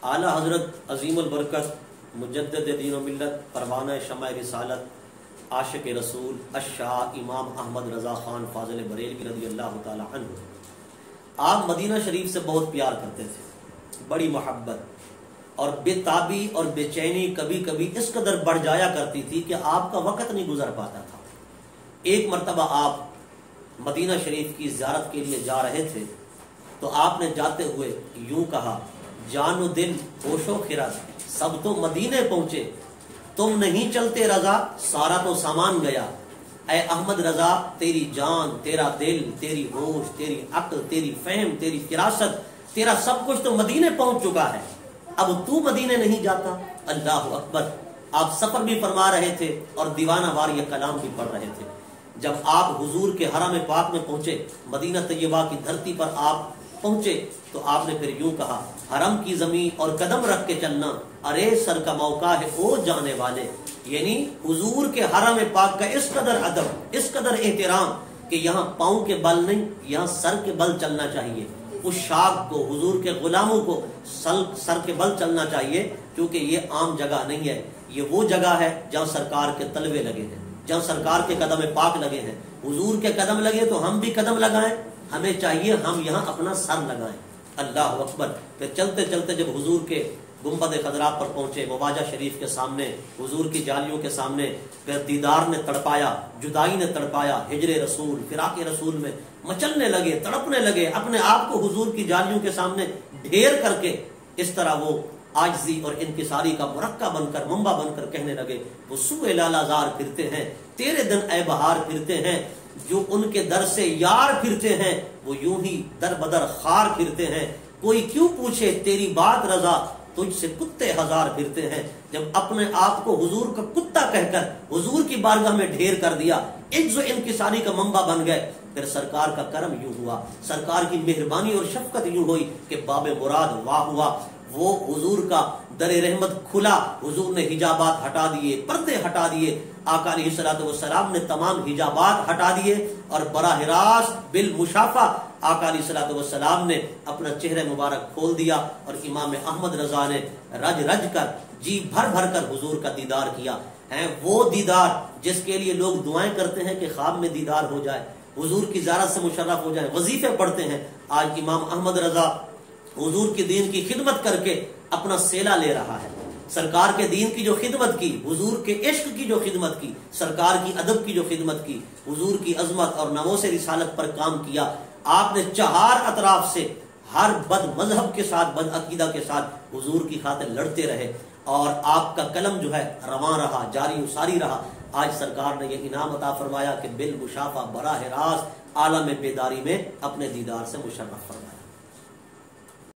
اعلی حضرت عظیم البرکت مجدد دین و ملت پروانہ شمع رسالت عاشق رسول الشاہ امام احمد رضا خان فاضل بریلوی رضی اللہ تعالی عنہ، آپ مدینہ شریف سے بہت پیار کرتے تھے، بڑی محبت اور بے تابی اور بے چینی کبھی کبھی اس قدر بڑھ جایا کرتی تھی کہ آپ کا وقت نہیں گزر پاتا تھا۔ ایک مرتبہ آپ مدینہ شریف کی زیارت کے لیے جا رہے تھے تو آپ نے جاتے ہوئے یوں کہا، جان و دل ہوش و خرد سب تو مدینے پہنچے، تم نہیں چلتے رضا سارا تو سامان گیا۔ اے احمد رضا تیری جان، تیرا دل، تیری ہوش، تیری عقل، تیری فہم، تیری فراست، تیرا سب کچھ تو مدینے پہنچ چکا ہے، اب تو مدینے نہیں جاتا۔ اللہ اکبر۔ آپ سفر بھی فرما رہے تھے اور دیوانہ وار یہ کلام بھی پڑھ رہے تھے۔ جب آپ حضور کے حرم پاک میں پہنچے، مدینہ طیبہ کی دھرتی پر آپ پہنچے تو آپ نے پھر یوں کہا، حرم کی زمین اور قدم رکھ کے چلنا، ارے سر کا موقع ہے او جانے والے۔ یعنی حضور کے حرم پاک کا اس قدر ادب، اس قدر احترام کہ یہاں پاؤں کے بل نہیں، یہاں سر کے بل چلنا چاہیے۔ اس شاخ کو، حضور کے غلاموں کو سر کے بل چلنا چاہیے، کیونکہ یہ عام جگہ نہیں ہے، یہ وہ جگہ ہے جہاں سرکار کے تلوے لگے ہیں، جہاں سرکار کے قدم پاک لگے ہیں۔ حضور کے قدم لگے تو ہم بھی قدم لگائیں، ہمیں چاہیے ہم یہاں اپنا سر لگائیں۔ اللہ اکبر۔ پھر چلتے چلتے جب حضور کے گنبد خضرا پر پہنچے، مواجہ شریف کے سامنے، حضور کی جالیوں کے سامنے، پھر دیدار نے تڑپایا، جدائی نے تڑپایا، ہجر رسول، فراق رسول میں مچلنے لگے، تڑپنے لگے، اپنے آپ کو حضور کی جالیوں کے سامنے ڈھیر کر کے اس طرح وہ عاجزی اور انکساری کا مرکہ بن کر، منبع بن کر کہنے لگے، وہ سوئے لالا زار پھرتے ہیں، تیرے دن اے بہار پھرتے ہیں، جو ان کے در سے یار پھرتے ہیں وہ یوں ہی در بدر خار پھرتے ہیں، کوئی کیوں پوچھے تیری بات رضا تجھ سے کتے ہزار پھرتے ہیں۔ جب اپنے آپ کو حضور کا کتا کہہ کر حضور کی بارگاہ میں ڈھیر کر دیا، عجز و انکساری کا منبع بن گئے، پھر سرکار کا کرم یوں ہوا، سرکار کی مہربانی اور شفقت یوں ہوئی کہ باب مراد واہ ہوا۔ وہ حضور کا در رحمت کھلا، حضور نے حجابات ہٹا دیے، پردے ہٹا دیے، آقا علیہ الصلوۃ والسلام نے تمام حجابات ہٹا دیے اور براہ راست بالمشافہ آقا علیہ الصلوۃ والسلام نے اپنا چہرہ مبارک کھول دیا اور امام احمد رضا نے رج رج کر، جی بھر بھر کر حضور کا دیدار کیا ہے۔ وہ دیدار جس کے لیے لوگ دعائیں کرتے ہیں کہ خواب میں دیدار ہو جائے، حضور کی زیارت سے مشرف ہو جائے، وظیفے پڑھتے ہیں، آج امام احمد رضا حضور کی دین کی خدمت کر کے اپنا سیلا لے رہا ہے۔ سرکار کے دین کی جو خدمت کی، حضور کے عشق کی جو خدمت کی، سرکار کی ادب کی جو خدمت کی، حضور کی عظمت اور نموس رسالت پر کام کیا۔ آپ نے چہار اطراف سے ہر بد مذہب کے ساتھ، بد عقیدہ کے ساتھ حضور کی خاطر لڑتے رہے اور آپ کا قلم جو ہے رواں رہا، جاری و ساری رہا۔ آج سرکار نے یہ انعام عطا فرمایا کہ بالمشافہ براہ راست عالم بیداری میں اپنے دیدار سے مشرف فرمایا۔